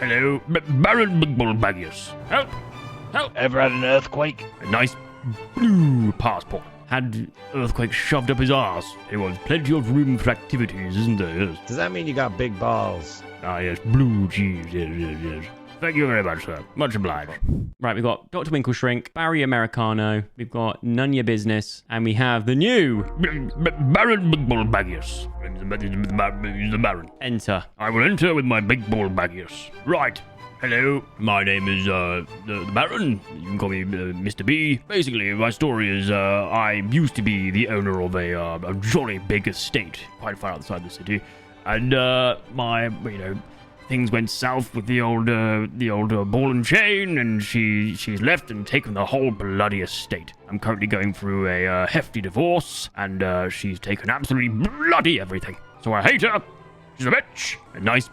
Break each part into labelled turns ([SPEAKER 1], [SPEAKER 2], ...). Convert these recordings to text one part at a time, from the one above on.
[SPEAKER 1] Hello, Baron Big Bull Baggius. Help! Help!
[SPEAKER 2] Ever had an earthquake?
[SPEAKER 1] A nice blue passport. Had earthquake shoved up his arse. There was plenty of room for activities, isn't there? Yes.
[SPEAKER 3] Does that mean you got big balls?
[SPEAKER 1] Ah, yes, blue cheese. Yes. Thank you very much, sir. Much obliged.
[SPEAKER 4] Right, we've got Dr. Winkle Shrink, Barry Americano, we've got None Your Business, and we have the new
[SPEAKER 1] Baron Big Bull Baggius. The Baron.
[SPEAKER 4] Enter.
[SPEAKER 1] I will enter with my Big Bull Baggius. Right. Hello, my name is the Baron. You can call me Mr. B. Basically, my story is I used to be the owner of a jolly big estate quite far outside the city, and things went south with the old ball and chain, and she's left and taken the whole bloody estate. I'm currently going through a hefty divorce, and she's taken absolutely bloody everything. So I hate her. She's a bitch. A nice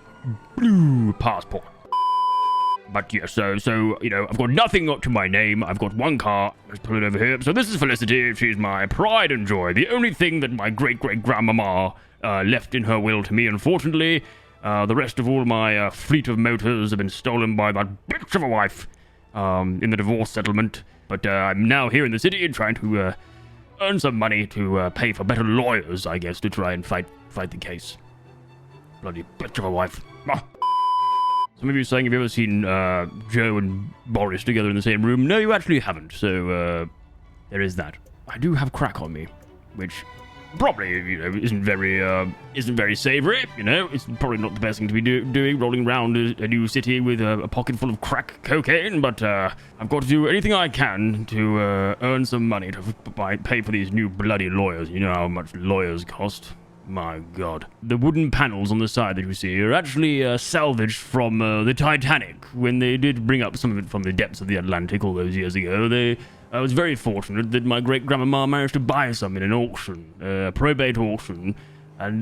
[SPEAKER 1] blue passport. But yes, so I've got nothing to my name. I've got one car. Let's pull it over here. So this is Felicity. She's my pride and joy. The only thing that my great-great-grandmama left in her will to me, unfortunately. The rest of all my fleet of motors have been stolen by that bitch of a wife in the divorce settlement. But I'm now here in the city trying to earn some money to pay for better lawyers, I guess, to try and fight the case. Bloody bitch of a wife. Ah. Some of you saying, have you ever seen Joe and Boris together in the same room? No, you actually haven't, so there is that. I do have crack on me, which probably, isn't very savory, It's probably not the best thing to be doing, rolling around a new city with a pocket full of crack cocaine, but I've got to do anything I can to earn some money to pay for these new bloody lawyers. You know how much lawyers cost. My God. The wooden panels on the side that you see are actually salvaged from the Titanic. When they did bring up some of it from the depths of the Atlantic all those years ago, I was very fortunate that my great-grandmama managed to buy some in an auction, a probate auction, and,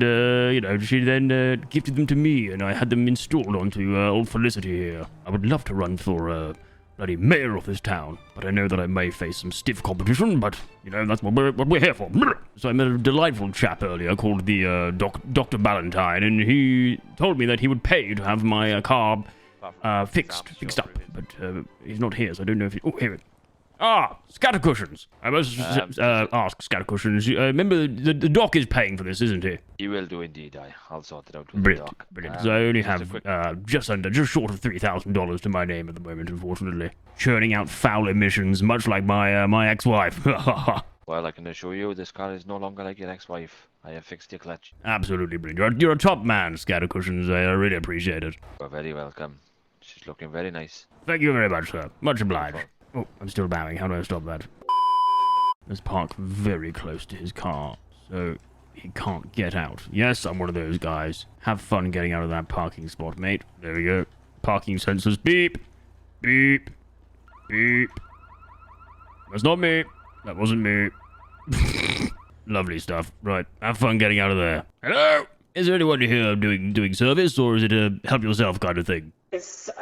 [SPEAKER 1] she then gifted them to me, and I had them installed onto old Felicity here. I would love to run for bloody mayor of this town, but I know that I may face some stiff competition, but, that's what we're here for. So I met a delightful chap earlier called the Dr. Ballantyne, and he told me that he would pay to have my car fixed up, but he's not here, so I don't know if he... Oh, here it is. Ah, Scattercushions. I must ask Scattercushions. Remember, the doc is paying for this, isn't he?
[SPEAKER 2] You will do indeed. I'll sort it out with the doc.
[SPEAKER 1] Brilliant. So I only have just short of $3,000 to my name at the moment, unfortunately. Churning out foul emissions, much like my ex-wife.
[SPEAKER 2] Well, I can assure you, this car is no longer like your ex-wife. I have fixed your clutch.
[SPEAKER 1] Absolutely brilliant. You're a top man, Scattercushions. I really appreciate it.
[SPEAKER 2] You're very welcome. She's looking very nice.
[SPEAKER 1] Thank you very much, sir. Much obliged. Oh, I'm still bowing. How do I stop that? Let's park very close to his car, so he can't get out. Yes, I'm one of those guys. Have fun getting out of that parking spot, mate. There we go. Parking sensors. Beep. Beep. Beep. That's not me. That wasn't me. Lovely stuff. Right. Have fun getting out of there. Hello? Is there anyone here doing service, or is it a help yourself kind of thing?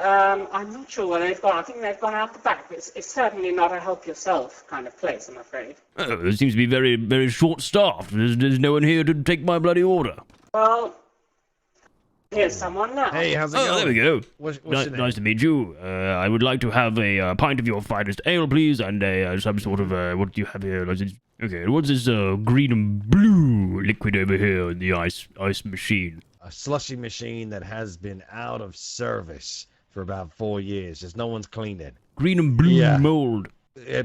[SPEAKER 5] I'm not sure where they've gone. I think they've gone out the back. It's certainly not a help yourself kind of place, I'm afraid.
[SPEAKER 1] Oh, it seems to be very, very short-staffed. There's no one here to take my bloody order.
[SPEAKER 5] Well, here's someone now.
[SPEAKER 3] Hey, how's it going?
[SPEAKER 1] Oh, there we go.
[SPEAKER 3] What's your name?
[SPEAKER 1] Nice to meet you. I would like to have a pint of your finest ale, please, and some sort of, what do you have here? Okay, what's this green and blue liquid over here in the ice machine?
[SPEAKER 3] A slushy machine that has been out of service for about 4 years. Just no one's cleaned it.
[SPEAKER 1] Green and blue mold.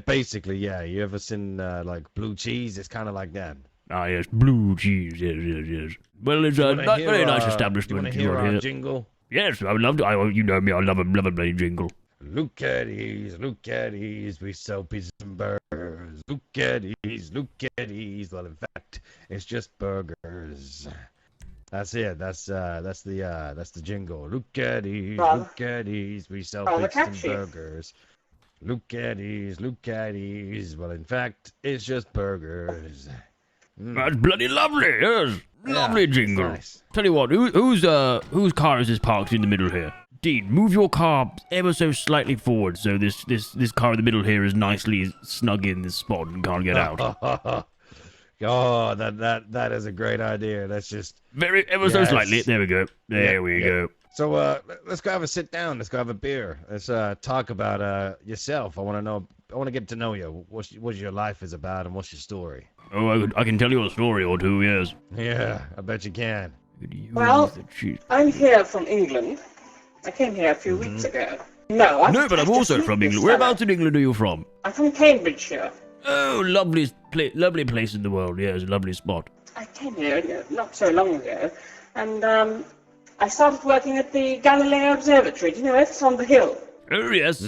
[SPEAKER 3] Basically, yeah. You ever seen like blue cheese? It's kind of like that.
[SPEAKER 1] Ah, yes, blue cheese. Yes. Well, it's a very nice establishment.
[SPEAKER 3] You want to hear our jingle?
[SPEAKER 1] Yes, I would love to. You know me, I love a bloody jingle.
[SPEAKER 3] Look at these, we sell pizzas and burgers. Look at these. Well, in fact, it's just burgers. That's it. That's the jingle. Look at these, we sell pizzas and burgers. Look at these. Well, in fact, it's just burgers.
[SPEAKER 1] That's bloody lovely. Yes, lovely jingle.
[SPEAKER 3] Nice.
[SPEAKER 1] Tell you what, whose car is this parked in the middle here? Dean, move your car ever so slightly forward so this car in the middle here is nicely snug in this spot and can't get out.
[SPEAKER 3] Oh, that is a great idea. That's just
[SPEAKER 1] ever so slightly. There we go. There we go.
[SPEAKER 3] So let's go have a sit down. Let's go have a beer. Let's talk about yourself. I want to know. I want to get to know you. What your life is about and what's your story.
[SPEAKER 1] Oh, I can tell you a story or two, yes.
[SPEAKER 3] Yeah, I bet you can.
[SPEAKER 5] Well, I'm here from England. I came here a few weeks ago. No,
[SPEAKER 1] but I'm also from England. Whereabouts in England are you from?
[SPEAKER 5] I'm from Cambridgeshire.
[SPEAKER 1] Oh, lovely place in the world. Yes, lovely spot.
[SPEAKER 5] I came here not so long ago, and I started working at the Galileo Observatory. Do you know it? It's on the hill.
[SPEAKER 1] Oh, yes.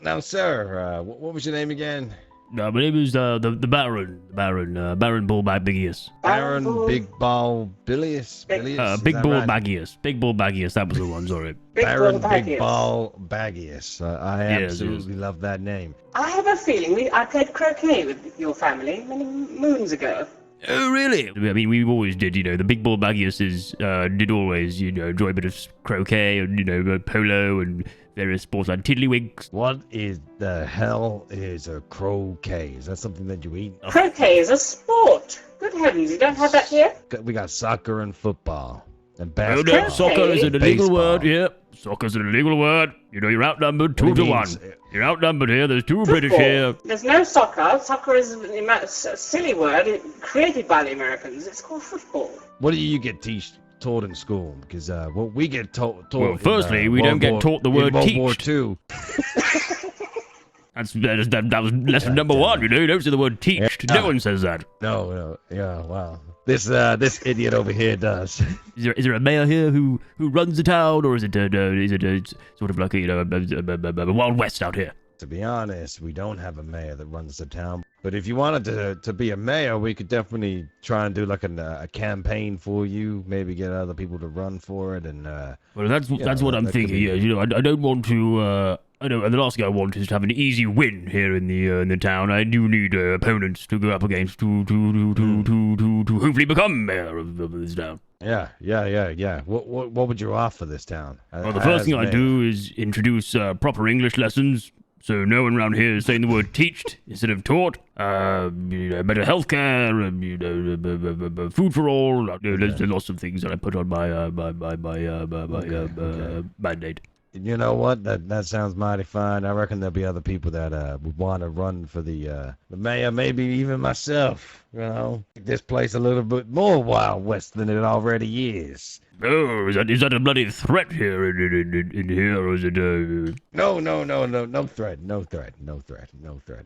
[SPEAKER 3] Now, sir, what was your name again?
[SPEAKER 1] My name is the Baron Bullbaggius.
[SPEAKER 3] Baron Big Ball Bilius?
[SPEAKER 1] Big Ball Baggius. Big Ball Baggius, that was the one, sorry.
[SPEAKER 3] Baron Big Ball Baggius. I absolutely love that name.
[SPEAKER 5] I have a feeling I played croquet with your family many moons ago.
[SPEAKER 1] Oh, really? I mean, we always did, the Big Ball Baggiuses did always, enjoy a bit of croquet and, polo and various sports like tiddlywinks.
[SPEAKER 3] What is the hell is a croquet? Is that something that you eat?
[SPEAKER 5] Croquet is a sport. Good heavens, you don't have that here?
[SPEAKER 3] We got soccer and football and basketball.
[SPEAKER 1] Oh, no, soccer is an illegal
[SPEAKER 3] Baseball.
[SPEAKER 1] word here. Soccer's an illegal word. You're outnumbered 2 to 1. You're outnumbered here. There's 2 British here.
[SPEAKER 5] There's no soccer. Soccer is a silly word created by the Americans. It's called football.
[SPEAKER 3] What do you get taught in school? Because what we get taught.
[SPEAKER 1] Well, firstly, we don't get taught the word
[SPEAKER 3] World War
[SPEAKER 1] teached.
[SPEAKER 3] II.
[SPEAKER 1] That was lesson number 1. You don't say the word teached.
[SPEAKER 3] Yeah.
[SPEAKER 1] No one says that.
[SPEAKER 3] No. Yeah. Wow. This idiot over here does.
[SPEAKER 1] Is there a mayor here who runs the town, or is it sort of like a Wild West out here?
[SPEAKER 3] To be honest, we don't have a mayor that runs the town. But if you wanted to be a mayor, we could definitely try and do like a campaign for you. Maybe get other people to run for it. And
[SPEAKER 1] well, that's what I'm thinking. Yeah, I don't want to. I know the last thing I want is to have an easy win here in the town. I do need opponents to go up against to hopefully become mayor of this town.
[SPEAKER 3] Yeah. What would you offer this town?
[SPEAKER 1] Well, the first thing I do is introduce proper English lessons, so no one around here is saying the word teached instead of taught. Better healthcare, food for all. There's lots of things that I put on my mandate.
[SPEAKER 3] You know what? That sounds mighty fine. I reckon there'll be other people that would want to run for the mayor, maybe even myself. Make this place a little bit more Wild West than it already is.
[SPEAKER 1] Oh, is that a bloody threat here in here, or is it
[SPEAKER 3] No threat.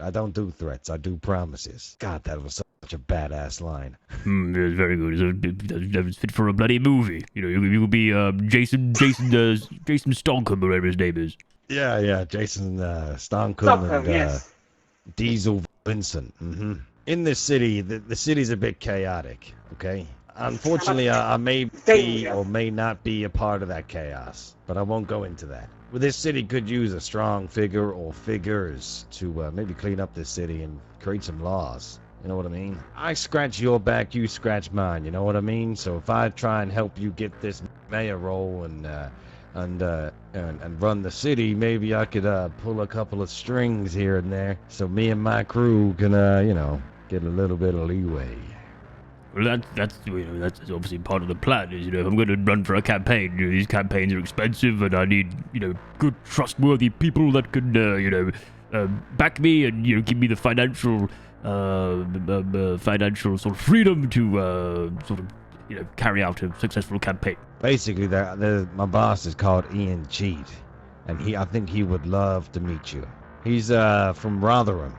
[SPEAKER 3] I don't do threats. I do promises. God, that was such a badass line.
[SPEAKER 1] It's very good. That was fit for a bloody movie. You could be Jason Stonkum, or whatever his name is.
[SPEAKER 3] Yeah, Jason Stonkum and
[SPEAKER 5] yes.
[SPEAKER 3] Diesel Vincent. Mm-hmm. In this city, the city's a bit chaotic, okay? Unfortunately, I may be or may not be a part of that chaos, but I won't go into that. Well, this city could use a strong figure or figures to maybe clean up this city and create some laws. You know what I mean? I scratch your back, you scratch mine. You know what I mean? So if I try and help you get this mayor role and run the city, maybe I could pull a couple of strings here and there, so me and my crew can get a little bit of leeway.
[SPEAKER 1] Well, that's obviously part of the plan. Is if I'm going to run for a campaign, these campaigns are expensive, and I need good, trustworthy people that can back me and give me the financial sort of freedom to carry out a successful campaign.
[SPEAKER 3] Basically, my boss is called Ian Cheat, and I think he would love to meet you. He's from Rotherham.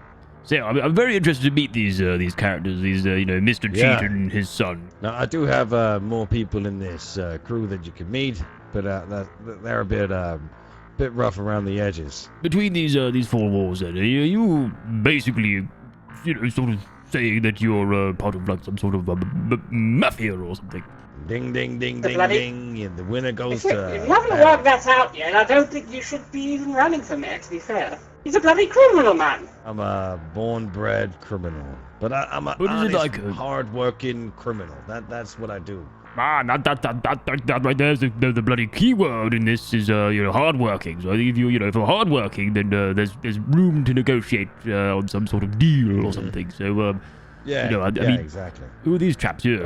[SPEAKER 1] So I'm very interested to meet these characters, Mr. Cheat and his son.
[SPEAKER 3] Now, I do have more people in this crew that you can meet, but they're a bit rough around the edges.
[SPEAKER 1] Between these 4 walls, then, are you basically, sort of saying that you're part of like some sort of mafia or something?
[SPEAKER 3] Ding, ding, ding, ding, ding, and the winner goes to...
[SPEAKER 5] If you haven't worked that out yet, I don't think you should be even running for mayor, to be fair. He's a bloody criminal, man.
[SPEAKER 3] I'm a born-bred criminal, but I'm a honest, hard-working criminal. That's what I do.
[SPEAKER 1] That right there is the bloody key word in this is hardworking. So if if you're hardworking, then there's room to negotiate on some sort of deal or something. So
[SPEAKER 3] yeah,
[SPEAKER 1] I mean,
[SPEAKER 3] exactly.
[SPEAKER 1] Who are these chaps here?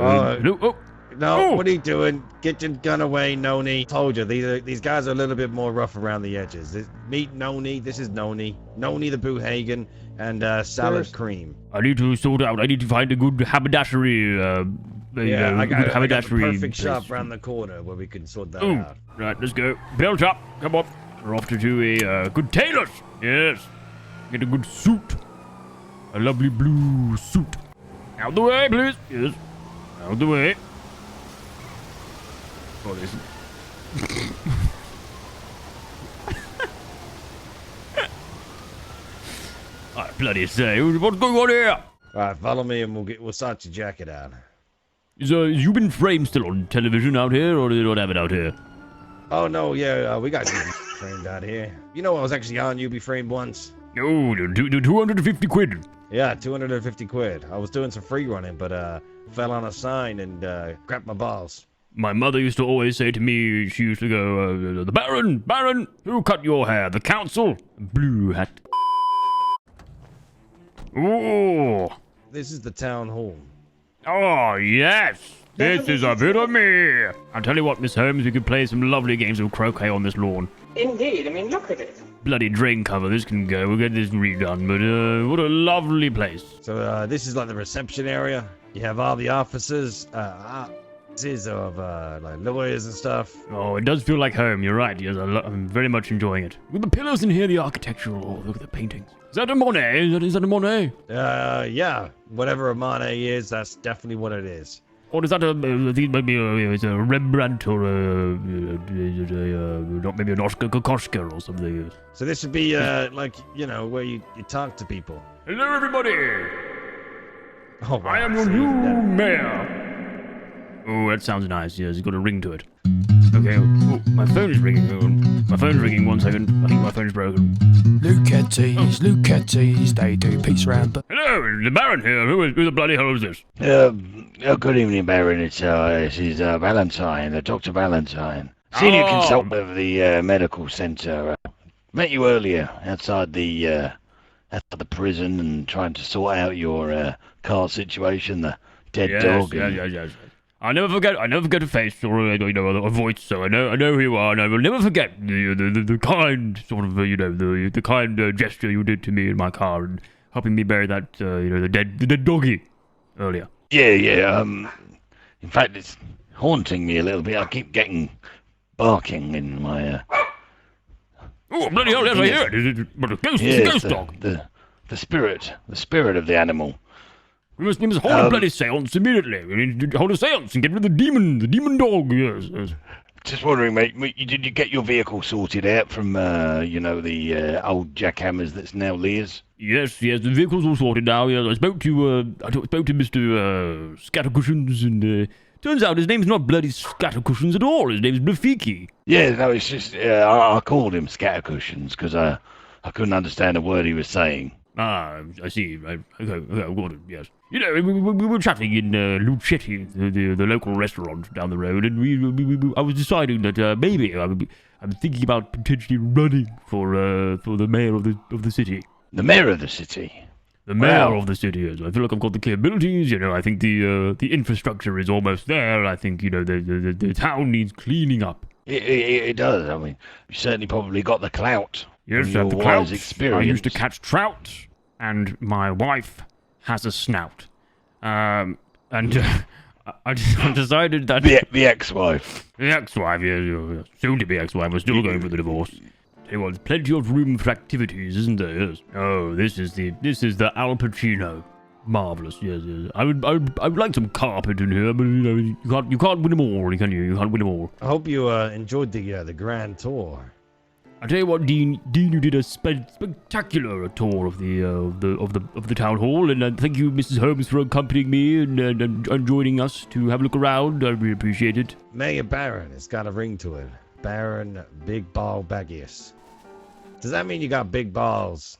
[SPEAKER 3] No,
[SPEAKER 1] Oh.
[SPEAKER 3] what are you doing? Get your gun away, Noni. Told you, these guys are a little bit more rough around the edges. Meet Noni. This is Noni. Noni the Boohagen and salad cream.
[SPEAKER 1] I need to sort out. I need to find a good haberdashery.
[SPEAKER 3] I
[SPEAKER 1] good
[SPEAKER 3] got the
[SPEAKER 1] haberdashery
[SPEAKER 3] perfect shop
[SPEAKER 1] place.
[SPEAKER 3] around the corner where we can sort that
[SPEAKER 1] Ooh,
[SPEAKER 3] out.
[SPEAKER 1] right, let's go. Belt up. Come on. We're off to do a good tailor. Yes. Get a good suit. A lovely blue suit. Out the way, please. Yes. Out the way. Oh, listen. I bloody say, what's going on here?
[SPEAKER 3] All right, follow me and we'll sort your jacket out.
[SPEAKER 1] Is You've Frame still on television out here, or do they not have it out here?
[SPEAKER 3] Oh no, yeah, we got UB framed out here. You know I was actually on UB framed once.
[SPEAKER 1] Oh, 250 quid.
[SPEAKER 3] Yeah, 250 quid. I was doing some free running, but fell on a sign and cracked my balls.
[SPEAKER 1] My mother used to always say to me, she used to go, the Baron, who cut your hair? The council? Blue hat. Oh,
[SPEAKER 3] This is the town hall.
[SPEAKER 1] oh, yes. This is a bit of me. I'll tell you what, Miss Holmes, we could play some lovely games of croquet on this lawn.
[SPEAKER 5] Indeed, I mean, look at it.
[SPEAKER 1] Bloody drain cover, this can go. We'll get this redone, but what a lovely place.
[SPEAKER 3] So this is like the reception area. You have all the offices, offices of like lawyers and stuff.
[SPEAKER 1] Oh, it does feel like home, you're right. Yes, I'm very much enjoying it. With the pillars in here, the architectural, oh, look at the paintings. Is that a Monet? Is that a Monet?
[SPEAKER 3] Yeah, whatever a Monet is, that's definitely what it is.
[SPEAKER 1] Or is that it's a Rembrandt or not maybe an Oscar Kokoschka or something?
[SPEAKER 3] So this would be like, you know, where you talk to people.
[SPEAKER 1] Hello, everybody.
[SPEAKER 3] Oh, wow.
[SPEAKER 1] I am your
[SPEAKER 3] So
[SPEAKER 1] new
[SPEAKER 3] that-
[SPEAKER 1] mayor. Oh, that sounds nice. Yes, it's got a ring to it. Okay. Oh, my phone is ringing. Hold on. My phone's ringing. 1 second. I think my phone's broken.
[SPEAKER 6] Lucatis, they do peace round.
[SPEAKER 1] Hello, the Baron here. Who the bloody hell is this?
[SPEAKER 7] Good evening, Baron. This is Valentine, Dr. Valentine, senior
[SPEAKER 1] Oh.
[SPEAKER 7] consultant of the medical centre. Met you earlier outside the prison and trying to sort out your car situation, the dead dog.
[SPEAKER 1] Yes. I never forget a face or a voice. So I know who you are, and I will never forget the kind sort of the kind gesture you did to me in my car and helping me bury that the dead doggy earlier.
[SPEAKER 7] Yeah. In fact, it's haunting me a little bit. I keep getting barking in my.
[SPEAKER 1] Oh bloody hell! Yes, I hear it. Is it but a ghost? It's a
[SPEAKER 7] Yes,
[SPEAKER 1] ghost dog.
[SPEAKER 7] the spirit of the animal.
[SPEAKER 1] We must hold a bloody seance immediately. We need to hold a seance and get rid of the demon dog. Yes.
[SPEAKER 7] Just wondering, mate, did you get your vehicle sorted out from, the old jackhammers that's now Lear's?
[SPEAKER 1] Yes, the vehicle's all sorted now. Yes, I spoke to Mr. Scattercushions, and turns out his name's not bloody Scattercushions at all. His name's Blafiki.
[SPEAKER 7] Yeah, no, it's just, I called him Scattercushions because I couldn't understand a word he was saying.
[SPEAKER 1] Ah, I see. Okay, I've got it, yes. You know, we were chatting in Lucetti, the local restaurant down the road, and I was deciding that maybe I'm thinking about potentially running for the mayor of the city.
[SPEAKER 7] The mayor of the city?
[SPEAKER 1] The mayor
[SPEAKER 7] Wow.
[SPEAKER 1] of the city, yes. I feel like I've got the capabilities, I think the infrastructure is almost there. I think, the town needs cleaning up.
[SPEAKER 7] It does. I mean, you certainly probably got the clout.
[SPEAKER 1] Yes,
[SPEAKER 7] from your
[SPEAKER 1] the
[SPEAKER 7] wise
[SPEAKER 1] clout.
[SPEAKER 7] experience.
[SPEAKER 1] I used to catch trout, and my wife has a snout. I decided that
[SPEAKER 7] The ex-wife.
[SPEAKER 1] the ex-wife, yeah, soon-to-be ex-wife, we're still going for the divorce. Tell you what, there's plenty of room for activities, isn't there? Yes. Oh, this is the Al Pacino. Marvelous, yes. I would like some carpet in here, but you can't win them all, can you? You can't win them all.
[SPEAKER 3] I hope you enjoyed the grand tour.
[SPEAKER 1] I tell you what, Dean, you did a spectacular tour of the town hall, and thank you, Mrs. Holmes, for accompanying me and joining us to have a look around. I really appreciate it.
[SPEAKER 3] Mayor Baron, it's got a ring to it. Baron Big Ball Baggius. Does that mean you got big balls?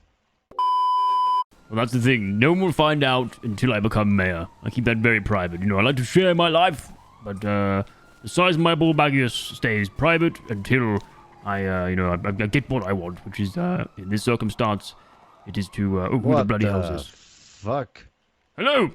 [SPEAKER 1] Well, that's the thing. No one will find out until I become mayor. I keep that very private. I like to share my life, but the size of my ball baggius stays private until I get what I want, which is, in this circumstance, it is to, who the bloody hell is this?
[SPEAKER 3] Fuck.
[SPEAKER 1] Hello?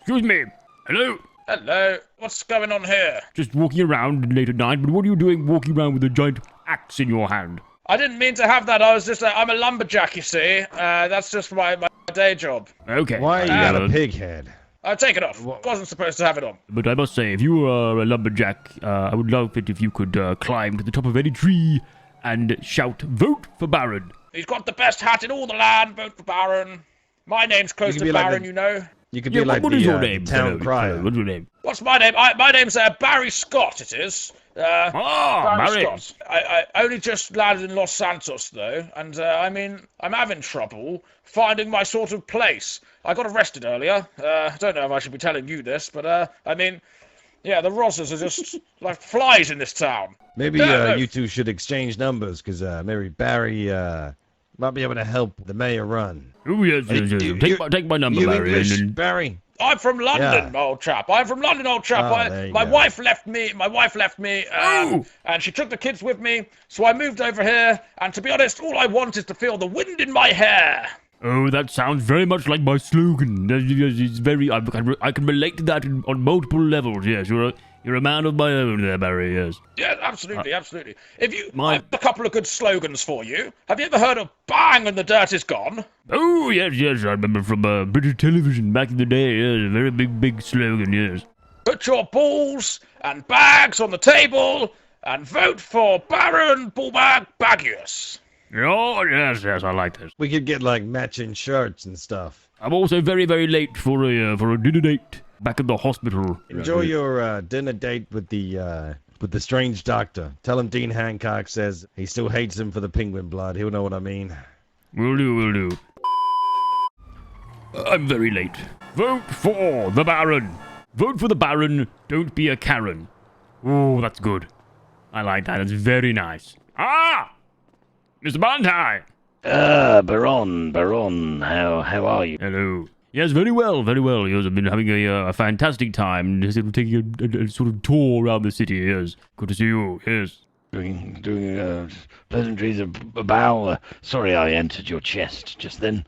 [SPEAKER 1] Excuse me. Hello?
[SPEAKER 6] Hello. What's going on here?
[SPEAKER 1] Just walking around late at night, but what are you doing walking around with a giant axe in your hand?
[SPEAKER 6] I didn't mean to have that. I'm a lumberjack, you see. That's just my day job.
[SPEAKER 1] Okay.
[SPEAKER 3] Why you got a pig head?
[SPEAKER 6] Take it off. Wasn't supposed to have it on.
[SPEAKER 1] But I must say, if you are a lumberjack, I would love it if you could climb to the top of any tree and shout, "Vote for Baron."
[SPEAKER 6] He's got the best hat in all the land. Vote for Baron. My name's close to Baron, you know.
[SPEAKER 3] You could be like
[SPEAKER 1] what
[SPEAKER 3] the,
[SPEAKER 1] is your name?
[SPEAKER 3] town crier.
[SPEAKER 1] What's your name?
[SPEAKER 6] What's my name? My name's Barry Scott, it is. Barry Scott. I only just landed in Los Santos, though, and I'm having trouble finding my sort of place. I got arrested earlier. I don't know if I should be telling you this, but yeah, the Rosses are just like flies in this town.
[SPEAKER 3] Maybe you two should exchange numbers, because maybe Barry might be able to help the mayor run.
[SPEAKER 1] Oh, yes. Take my number, Barry.
[SPEAKER 3] English, Barry?
[SPEAKER 6] I'm from London, old chap. My wife left me. And she took the kids with me. So I moved over here. And to be honest, all I want is to feel the wind in my hair.
[SPEAKER 1] Oh, that sounds very much like my slogan. It's very. I can relate to that on multiple levels. Yes, you're a man of my own there, Barry. Yes.
[SPEAKER 6] Yeah, absolutely. I've a couple of good slogans for you. Have you ever heard of "Bang and the dirt is gone"?
[SPEAKER 1] Oh yes. I remember from British television back in the day. Yes, a very big slogan. Yes.
[SPEAKER 6] Put your balls and bags on the table and vote for Baron Bullbag Baggius.
[SPEAKER 1] Oh yes, I like this.
[SPEAKER 3] We could get like matching shirts and stuff.
[SPEAKER 1] I'm also very late for a dinner date back at the hospital.
[SPEAKER 3] Enjoy your dinner date with the strange doctor. Tell him Dean Hancock says he still hates him for the penguin blood. He'll know what I mean.
[SPEAKER 1] Will do. I'm very late. Vote for the Baron. Vote for the Baron. Don't be a Karen. Oh, that's good. I like that. That's very nice. Ah! Mr. Bantai!
[SPEAKER 7] Baron, how are you?
[SPEAKER 1] Hello. Yes, very well. Yes, I've been having a fantastic time, just taking a sort of tour around the city. Yes, good to see you. Yes.
[SPEAKER 7] Doing pleasantries about. Sorry, I entered your chest just then.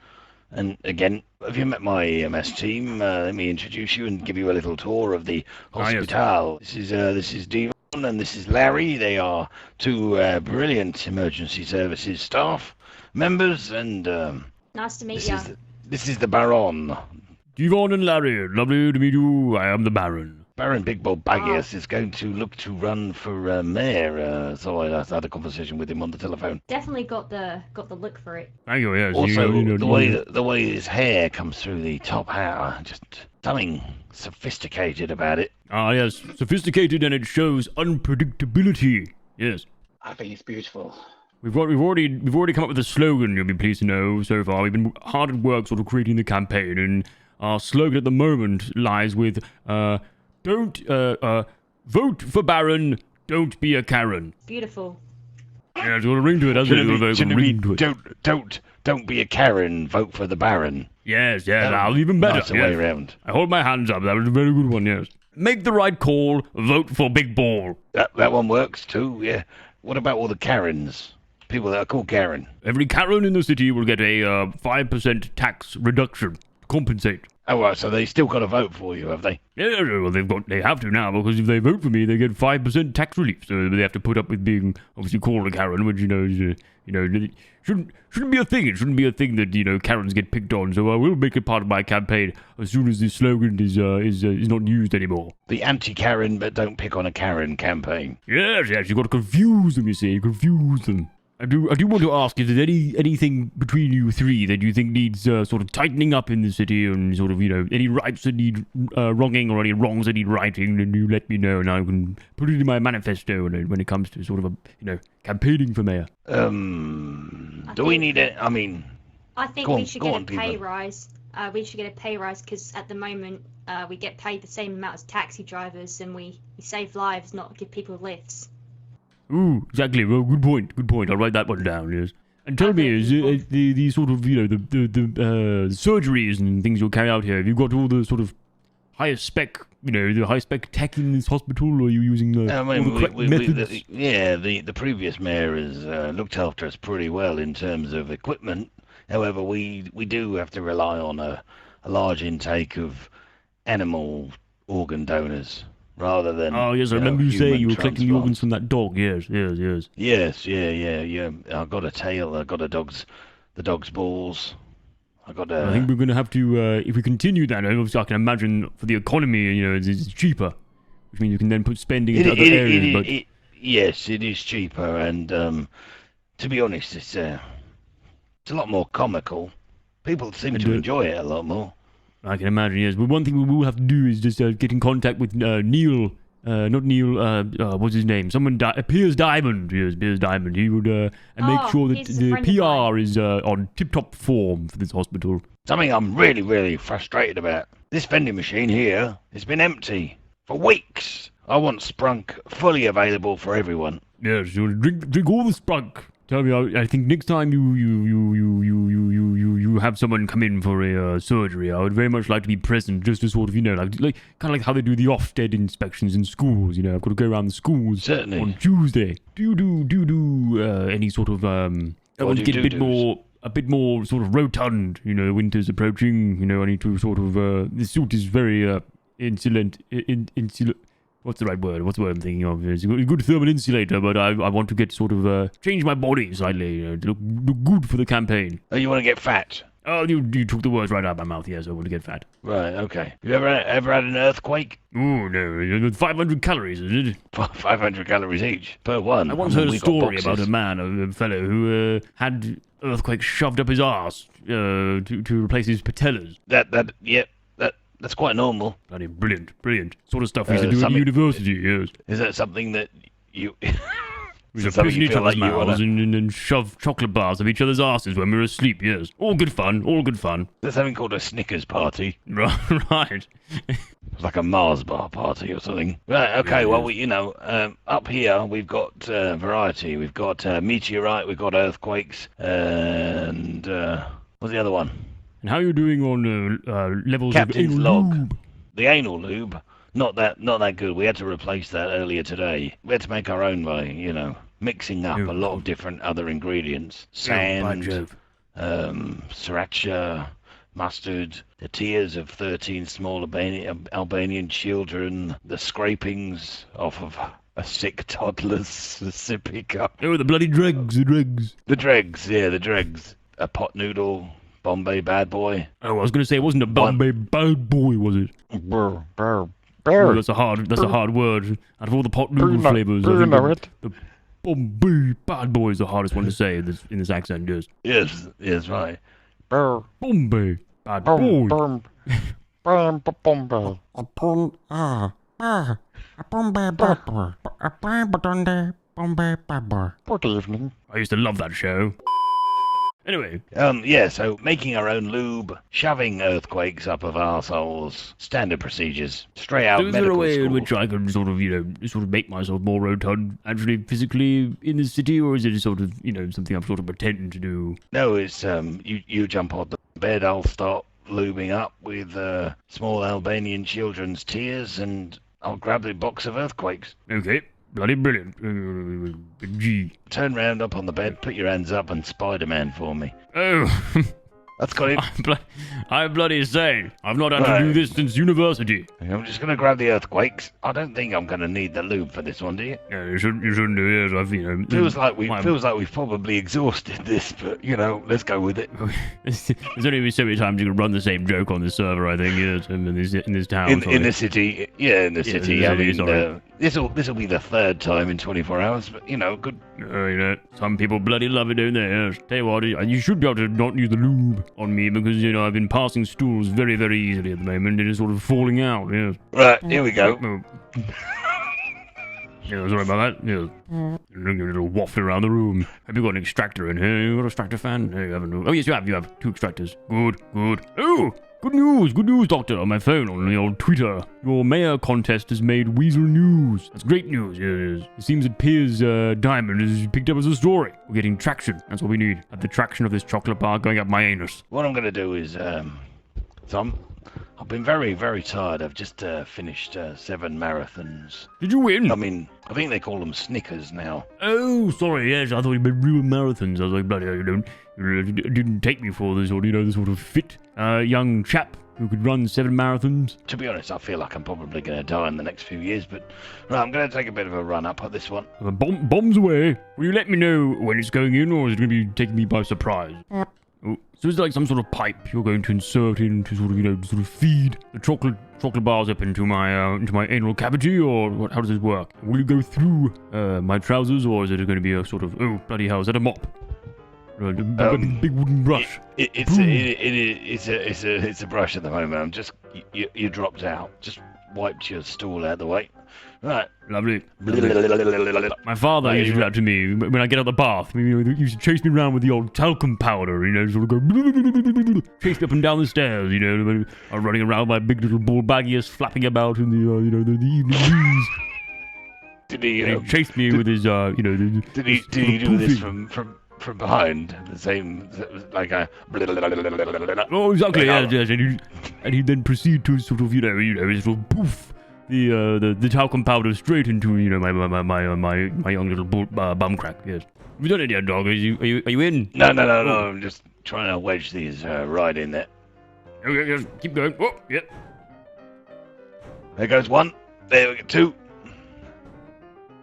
[SPEAKER 7] And again, have you met my MS team? Let me introduce you and give you a little tour of the hospital. Yes. This is Devon and this is Larry. They are two brilliant emergency services staff members, and
[SPEAKER 8] nice to meet you.
[SPEAKER 7] This is the Baron.
[SPEAKER 1] Devon and Larry, lovely to meet you. I am the Baron.
[SPEAKER 7] Baron Big Bob Baggius is going to look to run for mayor, so I had a conversation with him on the telephone.
[SPEAKER 8] Definitely got the look for it.
[SPEAKER 1] Thank you, yes.
[SPEAKER 7] Also, the way his hair comes through the top hat, just something sophisticated about it.
[SPEAKER 1] Ah, yes, sophisticated, and it shows unpredictability. Yes.
[SPEAKER 9] I think it's beautiful.
[SPEAKER 1] We've already come up with a slogan, you'll be pleased to know, so far. We've been hard at work sort of creating the campaign, and our slogan at the moment lies with, vote for Baron, don't be a Karen.
[SPEAKER 8] Beautiful.
[SPEAKER 1] Yeah, it's got a ring to it, hasn't it?
[SPEAKER 7] Don't be a Karen, vote for the Baron.
[SPEAKER 1] Yes, I'll even better.
[SPEAKER 7] Nicer way around.
[SPEAKER 1] I hold my hands up, that was a very good one, yes. Make the right call, vote for Big Ball.
[SPEAKER 7] That one works too, yeah. What about all the Karens? People that are called Karen.
[SPEAKER 1] Every Karen in the city will get a 5% tax reduction to compensate.
[SPEAKER 7] Oh, right, so they still got to vote for you, have they?
[SPEAKER 1] Yeah, well, they have to now, because if they vote for me, they get 5% tax relief. So they have to put up with being obviously called a Karen, which shouldn't be a thing. It shouldn't be a thing that Karens get picked on. So I will make it part of my campaign as soon as this slogan is not used anymore.
[SPEAKER 7] The anti-Karen but don't pick on a Karen campaign.
[SPEAKER 1] Yes, you've got to confuse them. You see, confuse them. I do want to ask, is there anything between you three that you think needs sort of tightening up in the city, and sort of, any rights that need wronging or any wrongs that need righting, then you let me know and I can put it in my manifesto when it comes to sort of campaigning for mayor.
[SPEAKER 7] Do we need it? I mean...
[SPEAKER 8] I think we should get a pay rise. We should get a pay rise because at the moment we get paid the same amount as taxi drivers, and we save lives, not give people lifts.
[SPEAKER 1] Ooh, exactly. Well, good point. I'll write that one down, yes. And tell me, is the sort of, the surgeries and things you'll carry out here, have you got all the sort of highest spec, the high spec tech in this hospital, or are you using all the correct methods?
[SPEAKER 7] The previous mayor has looked after us pretty well in terms of equipment. However, we do have to rely on a large intake of animal organ donors rather than.
[SPEAKER 1] Oh, yes, I remember you saying you were collecting the
[SPEAKER 7] transplants.
[SPEAKER 1] organs from that dog. Yes, yes, yes.
[SPEAKER 7] Yes, yeah. I got a tail. I got the dog's balls. I got a.
[SPEAKER 1] I think we're going to have to, if we continue that, obviously I can imagine for the economy, it's cheaper. Which means you can then put spending into other areas, but...
[SPEAKER 7] Yes, it is cheaper, and to be honest, it's a lot more comical. People seem to enjoy it a lot more.
[SPEAKER 1] I can imagine, yes. But one thing we will have to do is just get in contact with Neil. Not Neil, what's his name? Piers Diamond. Yes, Piers Diamond. He would, and make sure that the PR is on tip-top form for this hospital.
[SPEAKER 7] Something I'm really, really frustrated about. This vending machine here has been empty for weeks. I want Sprunk fully available for everyone.
[SPEAKER 1] Yes, you'll drink all the Sprunk. Tell me, I think next time you have someone come in for a surgery, I would very much like to be present, just to sort of, like kind of like how they do the Ofsted inspections in schools. I've got to go around the schools on Tuesday. Do you do any sort of I want to get a bit more sort of rotund. Winter's approaching. I need to sort of this suit is very insulent. What's the right word? What's the word I'm thinking of? It's a good thermal insulator, but I want to get sort of change my body slightly, to look good for the campaign.
[SPEAKER 7] Oh, you want to get fat?
[SPEAKER 1] Oh, you took the words right out of my mouth. Yes, I want to get fat.
[SPEAKER 7] Right. Okay. You ever had an earthquake?
[SPEAKER 1] Oh no, 500 calories, is it?
[SPEAKER 7] 500 calories each per one.
[SPEAKER 1] I once heard a story about a fellow who had earthquakes shoved up his arse to replace his patellas.
[SPEAKER 7] That's quite normal.
[SPEAKER 1] Bloody brilliant. Sort of stuff we used to do at university, yes.
[SPEAKER 7] Is that something that you...
[SPEAKER 1] We used to piss in each other's mouths and shove chocolate bars up each other's asses when we were asleep, yes. All good fun.
[SPEAKER 7] There's something called a Snickers party.
[SPEAKER 1] Right.
[SPEAKER 7] It's like a Mars bar party or something. Right, okay, yeah, well, up here we've got variety. We've got meteorite, we've got earthquakes, and what's the other one?
[SPEAKER 1] And how are you doing on levels
[SPEAKER 7] Captain's
[SPEAKER 1] of anal
[SPEAKER 7] log.
[SPEAKER 1] lube?
[SPEAKER 7] The anal lube, not that good. We had to replace that earlier today. We had to make our own by, mixing up a lot of different other ingredients. Sand, sriracha, mustard, the tears of 13 small Albanian children, the scrapings off of a sick toddler's sippy cup.
[SPEAKER 1] Oh, the bloody dregs,
[SPEAKER 7] The dregs. A pot noodle. Bombay bad boy.
[SPEAKER 1] Oh, I was going to say it wasn't a Bombay bad boy, was it?
[SPEAKER 9] Brr.
[SPEAKER 1] Oh, that's a hard word. Out of all the pot noodle flavors, I think the Bombay bad boy is the hardest one to say in this accent. Yes.
[SPEAKER 7] Yes, right.
[SPEAKER 1] Bombay bad boy.
[SPEAKER 9] Bombay. Good evening.
[SPEAKER 1] I used to love that show. Anyway.
[SPEAKER 7] So making our own lube, shoving earthquakes up of arseholes, standard procedures, straight out medical school.
[SPEAKER 1] Is there a way in which I can sort of make myself more rotund, actually physically in the city, or is it sort of, something I'm sort of pretending to do?
[SPEAKER 7] No, it's, you jump on the bed, I'll start lubing up with, small Albanian children's tears, and I'll grab the box of earthquakes.
[SPEAKER 1] Okay. Bloody brilliant. G.
[SPEAKER 7] Turn round up on the bed, put your hands up, and Spider-Man for me.
[SPEAKER 1] Oh.
[SPEAKER 7] That's got it.
[SPEAKER 1] I'm bloody sane. I've not had to do this since university.
[SPEAKER 7] I'm just going to grab the earthquakes. I don't think I'm going to need the lube for this one, do you?
[SPEAKER 1] Yeah, you shouldn't do it.
[SPEAKER 7] Feels like we've probably exhausted this, but, let's go with it.
[SPEAKER 1] There's only so many times you can run the same joke on this server, I think, yes, in this town.
[SPEAKER 7] In the city, in the city. I mean, this will be the third time in 24 hours, but, good.
[SPEAKER 1] Some people bloody love it, don't they? Yes. Tell you what, you should be able to not use the lube on me because, I've been passing stools very, very easily at the moment. It is sort of falling out, yes.
[SPEAKER 7] Right, here we go.
[SPEAKER 1] Yeah, sorry about that. Yeah. Looking a little waft around the room. Have you got an extractor in here? You got an extractor fan? No, you haven't. Oh, yes, you have. You have 2 extractors. Good. Oh! Good news, Doctor, on my phone, on the old Twitter. Your mayor contest has made Weasel news. That's great news, yes. It seems that Piers Diamond is picked up as a story. We're getting traction. That's what we need. Have the traction of this chocolate bar going up my anus.
[SPEAKER 7] What I'm going to do is, I've been very, very tired. I've just finished 7 marathons.
[SPEAKER 1] Did you win?
[SPEAKER 7] I mean, I think they call them Snickers now.
[SPEAKER 1] Oh, sorry, yes, I thought you meant real marathons. I was like, bloody hell, you didn't take me for this, or, the sort of fit young chap who could run 7 marathons.
[SPEAKER 7] To be honest, I feel like I'm probably going to die in the next few years, but right, I'm going to take a bit of a run up at this one.
[SPEAKER 1] Bombs away. Will you let me know when it's going in, or is it going to be taking me by surprise? Oh, so is there like some sort of pipe you're going to insert in to sort of feed the chocolate bars up into my anal cavity, or what? How does this work? Will you go through my trousers, or is it going to be a sort of, oh bloody hell, is that a mop? A big wooden brush.
[SPEAKER 7] It's a brush at the moment. I'm just you dropped out. Just wiped your stool out of the way. Right.
[SPEAKER 1] Lovely. My father used to do that to me when I get out of the bath. He used to chase me around with the old talcum powder, sort of go chase me up and down the stairs, when I was running around with my big little ball baggiest flapping about in the evening breeze.
[SPEAKER 7] Did he
[SPEAKER 1] chase me with his
[SPEAKER 7] Did he do this from behind, the same, like a...
[SPEAKER 1] Oh, exactly, yes, and he'd then proceed to sort of, sort of poof the talcum powder straight into, my young little bum crack, yes. Have you done it yet, dog? Are you in?
[SPEAKER 7] No, I'm just trying to wedge these right in there.
[SPEAKER 1] Okay, yes, keep going. Oh, yep.
[SPEAKER 7] There goes 1. There we go, 2.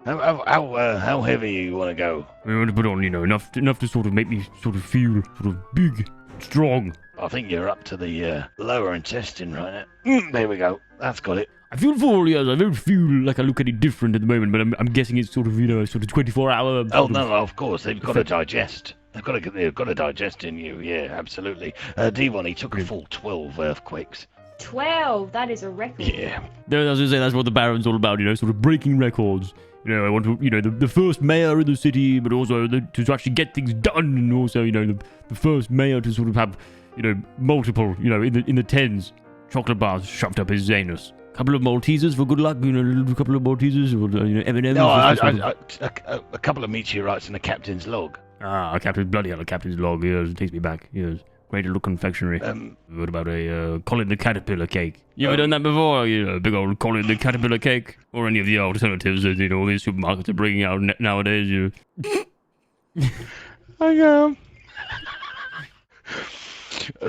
[SPEAKER 7] How heavy you want to go?
[SPEAKER 1] We want to put on, enough to sort of make me sort of feel sort of big, strong.
[SPEAKER 7] I think you're up to the lower intestine right now. There we go. That's got it.
[SPEAKER 1] I feel full, yes. I don't feel like I look any different at the moment, but I'm guessing it's sort of, sort of 24-hour...
[SPEAKER 7] Oh, no, of course. They've got to digest. They've got to digest in you. Yeah, absolutely. D1, he took a full 12 earthquakes.
[SPEAKER 8] 12? That is a record.
[SPEAKER 7] Yeah.
[SPEAKER 1] I was going to say, that's what the Baron's all about, sort of breaking records. I want to, the first mayor in the city, but also to actually get things done, and also, the first mayor to sort of have, multiple, in the tens, chocolate bars shoved up his anus. Couple of Maltesers for good luck, a couple of Maltesers, or, M&M's.
[SPEAKER 7] No, a couple of meteorites and a captain's log.
[SPEAKER 1] Ah, a captain's log, yes, it takes me back, yes. Great little confectionery. What about a Colin the Caterpillar cake? You ever done that before? Big old Colin the Caterpillar cake? Or any of the alternatives that, all these supermarkets are bringing out nowadays?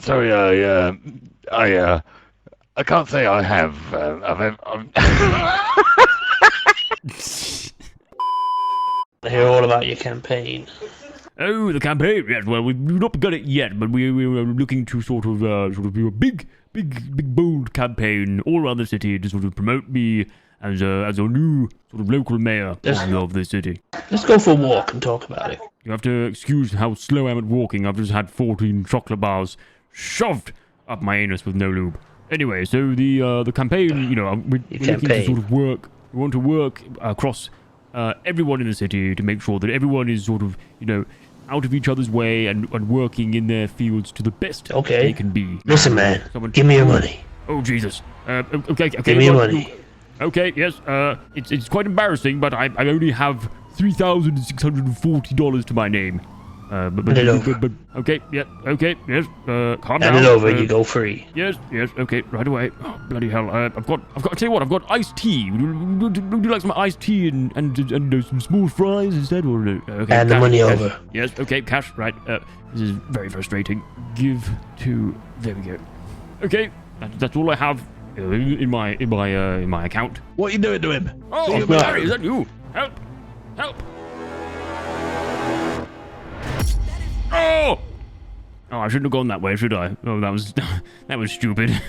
[SPEAKER 7] Sorry, I can't say I have.
[SPEAKER 9] I hear all about your campaign.
[SPEAKER 1] Oh, the campaign. Yes, well, we've not begun it yet, but we were looking to sort of do a big, bold campaign all around the city to sort of promote me as a new sort of local mayor of the city.
[SPEAKER 9] Let's go for a walk and talk about it.
[SPEAKER 1] You have to excuse how slow I am at walking. I've just had 14 chocolate bars shoved up my anus with no lube. Anyway, so the campaign, we're looking to sort of work. We want to work across everyone in the city to make sure that everyone is sort of, out of each other's way and working in their fields to the best they can be.
[SPEAKER 9] Listen, man, give me your money.
[SPEAKER 1] Oh, Jesus. Okay.
[SPEAKER 9] Give me your money.
[SPEAKER 1] Okay, yes, it's quite embarrassing, but I only have $3,640 to my name.
[SPEAKER 9] Hand it over.
[SPEAKER 1] Okay, yes, calm down.
[SPEAKER 9] Hand it over, you go free.
[SPEAKER 1] Yes, okay, right away. Oh, bloody hell, I've got, I'll tell you what, I've got iced tea. Would you like some iced tea and some small fries instead? Or, okay,
[SPEAKER 9] hand the money over.
[SPEAKER 1] Yes, okay, cash, right. This is very frustrating. Give to, there we go. Okay, that's all I have in my account.
[SPEAKER 6] What are you doing to him?
[SPEAKER 1] Oh, Barry, is that you? Help! Oh! Oh, I shouldn't have gone that way, should I? Oh, that was stupid.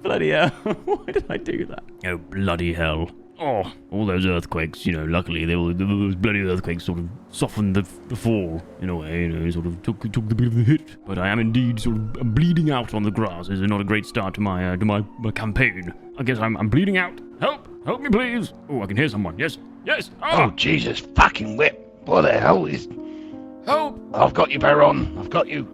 [SPEAKER 4] Bloody hell. Why did I do that?
[SPEAKER 1] Oh, bloody hell. Oh, all those earthquakes, luckily those bloody earthquakes sort of softened the fall, in a way, sort of took the bit of the hit. But I am indeed sort of bleeding out on the grass. This is not a great start to my campaign. I guess I'm bleeding out. Help me, please. Oh, I can hear someone. Yes.
[SPEAKER 7] Oh, Jesus fucking whip. What the hell is...
[SPEAKER 1] Help!
[SPEAKER 7] I've got you, Baron. I've got you.